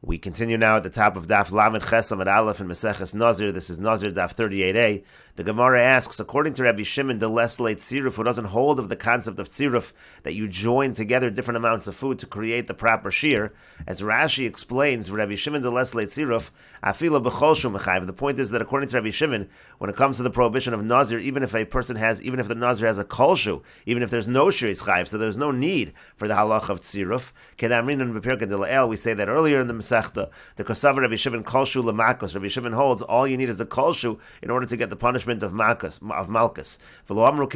We continue now at the top of Daf Lamed Chesam at Aleph in Meseches Nazir. This is Nazir Daf 38a. The Gemara asks, according to Rabbi Shimon, the less late tziruf, who doesn't hold of the concept of tziruf, that you join together different amounts of food to create the proper shear, as Rashi explains, Rabbi Shimon, the less late tziruf, afila b'chol shu mechayiv. The point is that according to Rabbi Shimon, when it comes to the prohibition of Nazir, even if the Nazir has a kol shu, even if there's no shear, is chayiv, so there's no need for the halach of tziruf. We say that earlier in the Mesechta, the Kosav Rabbi Shimon kol shu lemakos. Rabbi Shimon holds all you need is a kol shu in order to get the punishment of malchus. We only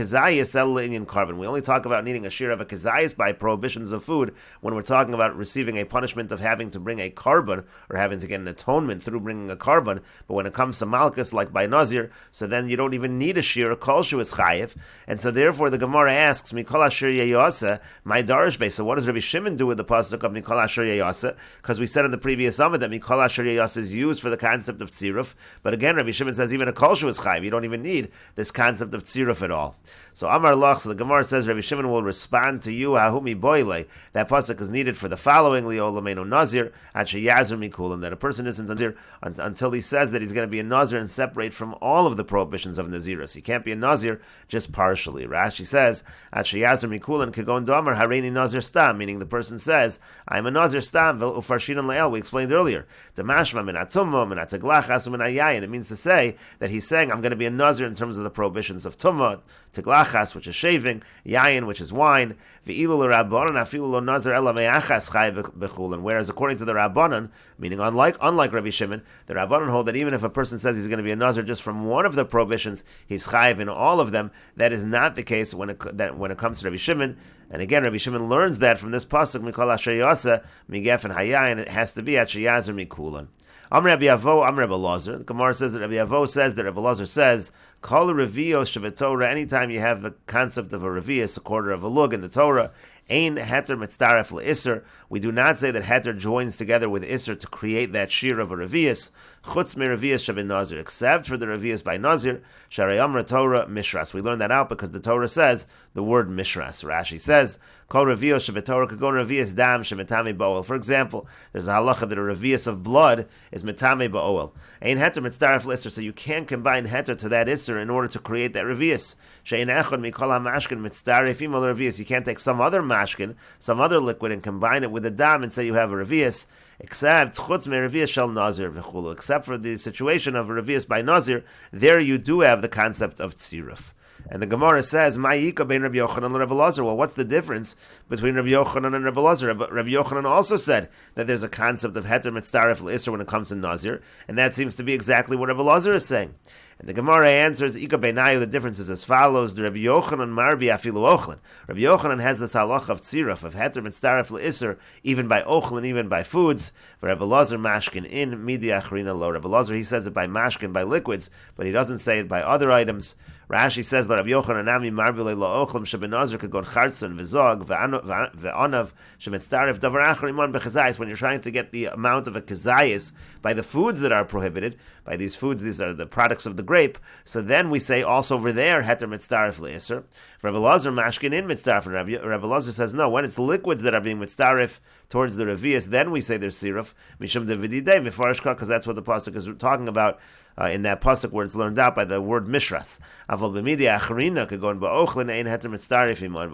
talk about needing a shear of a kezayis by prohibitions of food when we're talking about receiving a punishment of having to bring a carbon or having to get an atonement through bringing a carbon. But when it comes to malchus, like by Nazir, so then you don't even need a shear. A kol shu is chayiv, and so therefore the Gemara asks, Mikol asher yeyasa, my darish base. So what does Rabbi Shimon do with the pasuk of Mikol asher yeyasa? Because we said in the previous Amud that Mikol asher yeyasa is used for the concept of tziruf, but again Rabbi Shimon says even a kol shu is chayiv. You don't even need this concept of tziruf at all. So Amar Lach, so the Gemara says Rabbi Shimon will respond to you, Hahumi boile. That pasuk is needed for the following, Leo Lameinu Nazir, Ache Yazir Mikulim, that a person isn't Nazir until he says that he's going to be a Nazir and separate from all of the prohibitions of Nazirus. He can't be a Nazir just partially. Rashi says, Ache Yazir Mikulim, Kagon Domer, Hareini Nazir Stam, meaning the person says, I'm a Nazir Stam, Vel Ufarshin and Le'el, we explained earlier. Demashma Minatumma, Minataglachas, Minayayin. It means to say that he's saying, I'm going to be a Nazir in terms of the prohibitions of Tumma, Teglachas, which is shaving, Yayin, which is wine, Ve'ilu l'Rabbanan, afilu lo Nazir ela me'achas chay b'chulin. Whereas according to the Rabbanan, meaning unlike Rabbi Shimon, the Rabbanan hold that even if a person says he's going to be a Nazir just from one of the prohibitions, he's chayiv in all of them. That is not the case when it comes to Rabbi Shimon. And again, Rabbi Shimon learns that from this pasuk, Mikol asher yasa, migef and hayayin, it has to be at sheyazir mikulan. Amr Rabbi Avo, Amr Rabbi Lazar. The Gemara says that Rabbi Avo says that Rabbi Lazar says, Kol revios shebetorah. Anytime you have the concept of a revius, a quarter of a lug in the Torah, Ein heter mitzaref le'isr. We do not say that heter joins together with isr to create that shear of a revius. Chutz me revius shabin nazir, except for the revius by nazir. Sharei amra Torah mishras. We learn that out because the Torah says the word mishras. Rashi says, Kol revios shebetorah kagon revius dam shemetame ba'ol. For example, there's a halacha that a revius of blood is metame ba'ol. Ein heter mitzaref le'isr. So you can't combine heter to that isr in order to create that revius. Shein echad mikol ha'mashkin mitzaref imo revius. You can't take some other mashkin, some other liquid, and combine it with a dam and say you have a revius, except chutz me revius shel nazir v'chulu. Except for the situation of a revius by nazir, there you do have the concept of tziruf. And the Gemara says, Ma'ika bein Rabbi Yochanan and Rabbi Lazar. Well, what's the difference between Rabbi Yochanan and Rabbi Lazar? Rabbi Yochanan also said that there's a concept of heter mitzaref le'isr when it comes to nazir, and that seems to be exactly what Rabbi Lazar is saying. And the Gemara answers, Ika beinayu, the difference is as follows: the Rabbi Yochanan marbi afilu ochlin. Rabbi Yochanan has this halach of tziruf, of heter mitzaref le'isr, even by ochlin, even by foods. For Rabbi Lazar mashkin in midi achrina lo. Rabbi Lazar, he says it by mashkin, by liquids, but he doesn't say it by other items. Rashi says that Rabbi Yochanan nami marvile lo ochlam shebenazir kagon chartzon v'zog ve'anav shemetzaref davar achar iman bechazayis. When you're trying to get the amount of a kezayis by the foods that are prohibited, by these foods, these are the products of the grape. So then we say also over there heter mitzaref le'isr. Rabbi Lazar mashkin in mitzaref, and Rabbi Lazar says no. When it's liquids that are being mitzaref towards the revius, then we say there's siruf mishum devididei mifarish kah, because that's what the pasuk is talking about. In that pasuk where it's learned out by the word mishras. But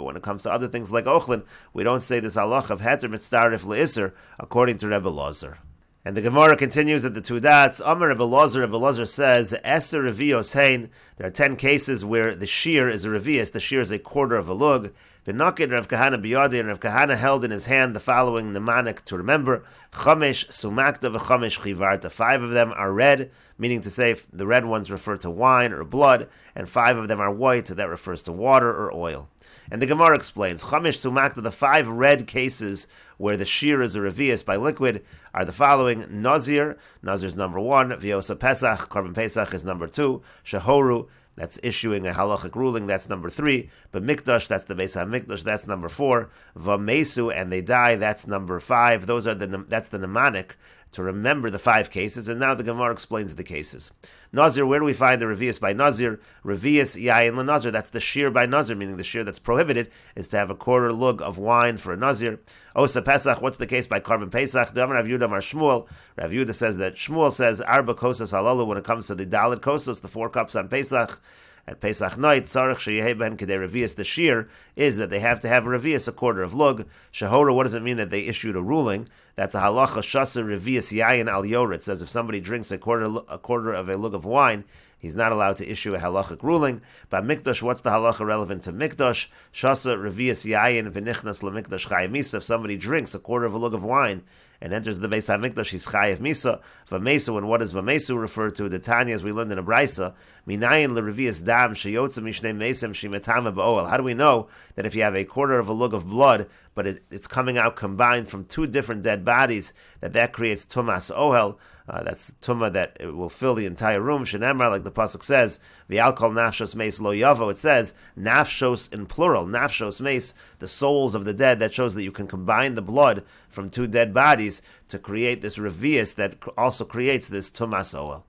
when it comes to other things like ochlin, we don't say this halach of heter mitzaref le'isr according to Rebbe Lazar. And the Gemara continues at the two dots. Amar Rebbe Lazar says, Eser revios hein. There are 10 cases where the shear is a revius. The shear is a quarter of a lug. V'nakid Rav Kahana biyadi, and Rav Kahana held in his hand the following mnemonic to remember: Chamesh sumakta v'chamesh chivarta. 5 of them are red, meaning to say the red ones refer to wine or blood, and 5 of them are white, that refers to water or oil. And the Gemara explains, Chamesh sumakta, the 5 red cases where the shear is a revius by liquid are the following: Nazir is number 1, V'yosa Pesach, Korban Pesach is number 2, Shehoru, that's issuing a halachic ruling, that's number 3, but Mikdash, that's the Beis HaMikdash, that's number 4, Vamesu, and they die, that's number 5. That's the mnemonic to remember the 5 cases, and now the Gemara explains the cases. Nazir, where do we find the revius by Nazir? Revius yayin l'Nazir, that's the shear by Nazir, meaning the shear that's prohibited is to have a quarter lug of wine for a Nazir. Osa Pesach, what's the case by Karban Pesach? Rav Yehuda Mar Shmuel. Rav Yehuda says that Shmuel says Arba Kosos Halalu when it comes to the Dalit Kosos, the 4 cups on Pesach. At Pesach night, Tzarech Sheyehei Ben Kedei Revius, the shear is that they have to have a revius, a quarter of lug. Shahora, what does it mean that they issued a ruling? That's a halacha shasa revius yayin al yor. It says if somebody drinks a quarter of a lug of wine, he's not allowed to issue a halachic ruling. By mikdash, what's the halacha relevant to mikdash? Shasa revius yayin v'nichnas lemikdash chayim misa. If somebody drinks a quarter of a lug of wine and enters the Beis HaMikdash, he's chayiv misa. V'mesu, and what does v'mesu refer to? The Tanya, as we learned in a brisa, minayin l'revius dam sheyotza mishnei mesem shimetama ba'oel. How do we know that if you have a quarter of a lug of blood, but it's coming out combined from 2 different dead bodies, that creates tumas ohel? That's tumah that it will fill the entire room. Shenemar, like the pasuk says, v'alkol nafshos meis lo yavo. It says nafshos in plural, nafshos meis, the souls of the dead. That shows that you can combine the blood from 2 dead bodies to create this revius that also creates this tumas ohel.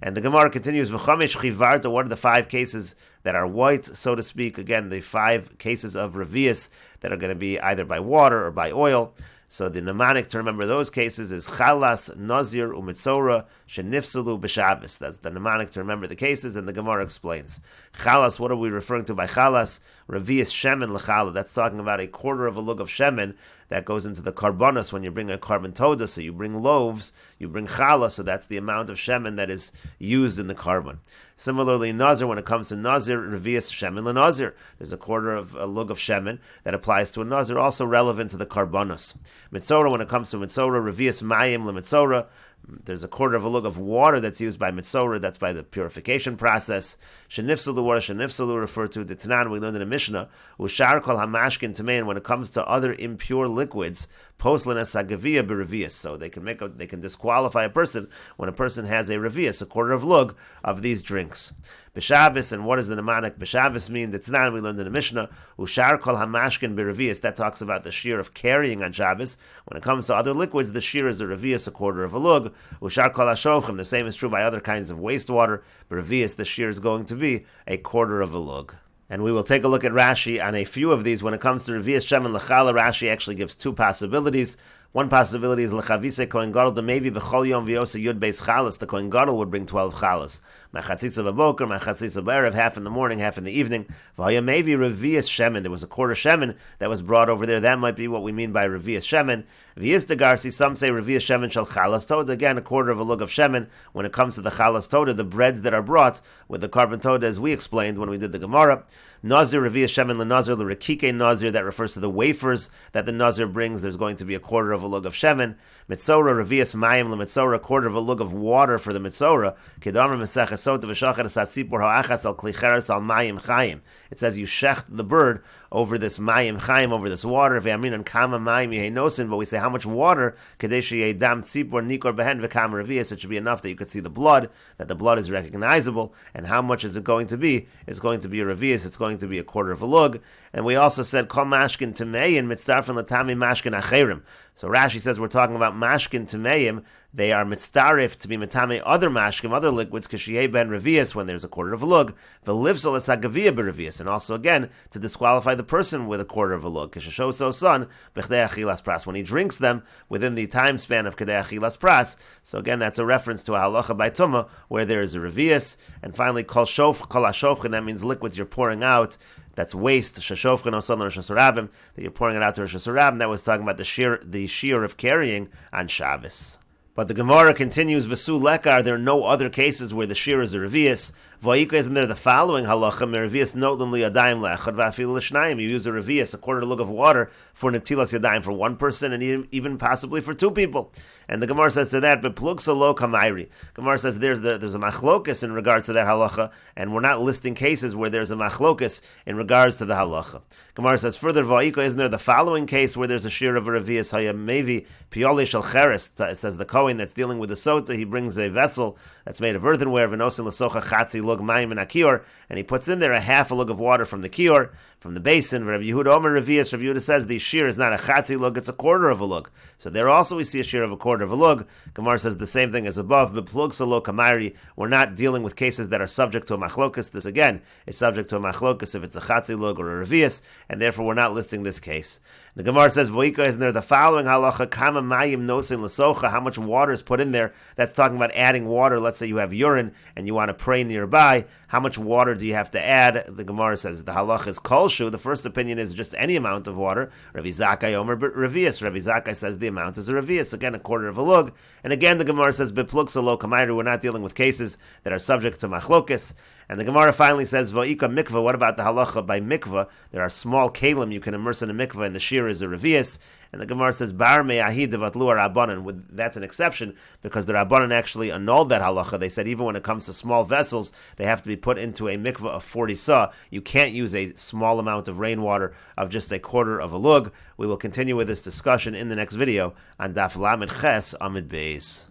And the Gemara continues, v'chamesh chivarta. What are the 5 cases that are white, so to speak? Again, the 5 cases of revius that are going to be either by water or by oil. So the mnemonic to remember those cases is Chalas, Nazir, Umitzora, Shenifsalu, B'Shabbos. That's the mnemonic to remember the cases, and the Gemara explains. Chalas, what are we referring to by Chalas? Revius Shemen L'Chala. That's talking about a quarter of a lug of Shemen that goes into the karbonos when you bring a carbon toda. So you bring loaves, you bring Chala, so that's the amount of Shemen that is used in the carbon. Similarly, Nazir, when it comes to Nazir, Revius Shemen LeNazir. There's a quarter of a lug of Shemen that applies to a Nazir, also relevant to the karbonos. Mitzora, when it comes to Mitzora, Revius Mayim LeMitzora. There's a quarter of a lug of water that's used by Mitzora, that's by the purification process. Shenifsalu, what does Shenifsalu refer to? The Tanan, we learned in a Mishnah, Ushar kol hamashkin tamein, when it comes to other impure liquids, poslenes hagaviyah berevius. So they can disqualify a person when a person has a revius, a quarter of lug of these drinks. B'Shabbos, and what does the mnemonic B'Shabbos mean? The Tanan, we learned in the Mishnah, Ushar kol hamashkin berevius. That talks about the shear of carrying on Shabbos. When it comes to other liquids, the shear is a revius, a quarter of a lug. Ushar kol hashofchim, the same is true by other kinds of wastewater. Berevius, the shear is going to be a quarter of a lug. And we will take a look at Rashi on a few of these. When it comes to Revius Shemen L'Chala, Rashi actually gives 2 possibilities. One possibility is L'Chavise Kohen Gadol Demevi B'Chol Yom V'Yosa Yud Beis Chalas. The Kohen Gadol would bring 12 Chalas. Machatzitza B'Boker, Machatzitza B'Erev, half in the morning, half in the evening. V'Hayamevi Revius Shemen. There was a quarter Shemen that was brought over there. That might be what we mean by Revius Shemen. V'Yis Degarsi, some say Revius Shemen Shel Chalas Toda. Again, a quarter of a lug of Shemen. When it comes to the Chalas Toda, the breads that are brought with the carbon Toda, as we explained when we did the Gemara. Nazir, Revius Shemen LeNazir, L'Rekike Nazir, that refers to the wafers that the Nazir brings. There's going to be a quarter of a lug of Shemen. Mitzora, Revius Mayim LeMitzora, a quarter of a lug of water for the Mitzora. Kedamar Meseches Sota V'Shachet Asat Sipor Ha'achas Al Klicheres Al Mayim Chayim. It says you shecht the bird over this Mayim Chayim, over this water. V'yamin and Kama Mayim Yeheinosin, but we say how much water? Kadesh Yedam Sipor Nikor Behen V'Kam Revius. It should be enough that you could see the blood, that the blood is recognizable. And how much is it going to be? It's going to be a Revius. It's going to be a quarter of a lug. And we also said Kol Mashkin Tameyin Mitzdarfin Latami Mashkin Acherim. So Rashi says we're talking about Mashkin Tameim. They are mitzdarif to be metame other mashkim, other liquids, kashiyeh ben revius, when there's a quarter of a lug, v'livsol es hagaviyah berevius, and also again to disqualify the person with a quarter of a lug, kashashoso son b'chdei achilas pras, when he drinks them within the time span of k'dei achilas pras. So again, that's a reference to a halacha by tumah where there is a revius. And finally, kol hashofchen, that means liquids you're pouring out. That's waste, shashofchen oson Rosh Hashanah, that you're pouring it out to Rosh Hashanah. That was talking about the shear of carrying on Shabbos. But the Gemara continues, V'su lekar, there are no other cases where the shear is a revius. V'ayika, isn't there the following halacha, Revius notlan liyadayim le'echad v'afilu l'shnayim. You use a revius, a quarter lug of water, for netilas yadayim, for one person, and even possibly for 2 people. And the Gemara says to that, but plugsa lo kamayri. Gemara says there's a machlokas in regards to that halacha, and we're not listing cases where there's a machlokas in regards to the halacha. Gemara says further, V'ayika, isn't there the following case where there's a shear of a revius, hayamevi pioli shel cheres. It says the Kohen that's dealing with the sota, he brings a vessel that's made of earthenware, v'nosin l'socha chatzi lo lug mayim and akior, and he puts in there a half a lug of water from the kior, from the basin. Rabbi Yehuda Omer Revius, Rabbi Yehuda says the shear is not a chatzi lug, it's a quarter of a lug. So there also we see a shear of a quarter of a lug. Gemara says the same thing as above. Beplug salo kamari. We're not dealing with cases that are subject to a machlokas. This again is subject to a machlokas if it's a chatzi lug or a revius, and therefore we're not listing this case. The Gemara says, Voika, isn't there the following halacha, kama mayim nosin l'socha, how much water is put in there? That's talking about adding water. Let's say you have urine and you want to pray nearby. How much water do you have to add? The Gemara says, the halacha is kolshu. The first opinion is just any amount of water. Rabbi Zakkai Omer revius. Rabbi Zakkai says the amount is a revius. Again, a quarter of a lug. And again, the Gemara says, beplug salo kamayru. We're not dealing with cases that are subject to machlokes. And the Gemara finally says, Va'ika mikvah, what about the halacha by mikvah? There are small kalim you can immerse in a mikvah, and the shear is a revius. And the Gemara says, Bar me'ahid devatlu rabbanan. That's an exception, because the rabbanan actually annulled that halacha. They said even when it comes to small vessels, they have to be put into a mikvah of 40 sa. You can't use a small amount of rainwater of just a quarter of a lug. We will continue with this discussion in the next video on Daf Lamed Ches Amid Beis.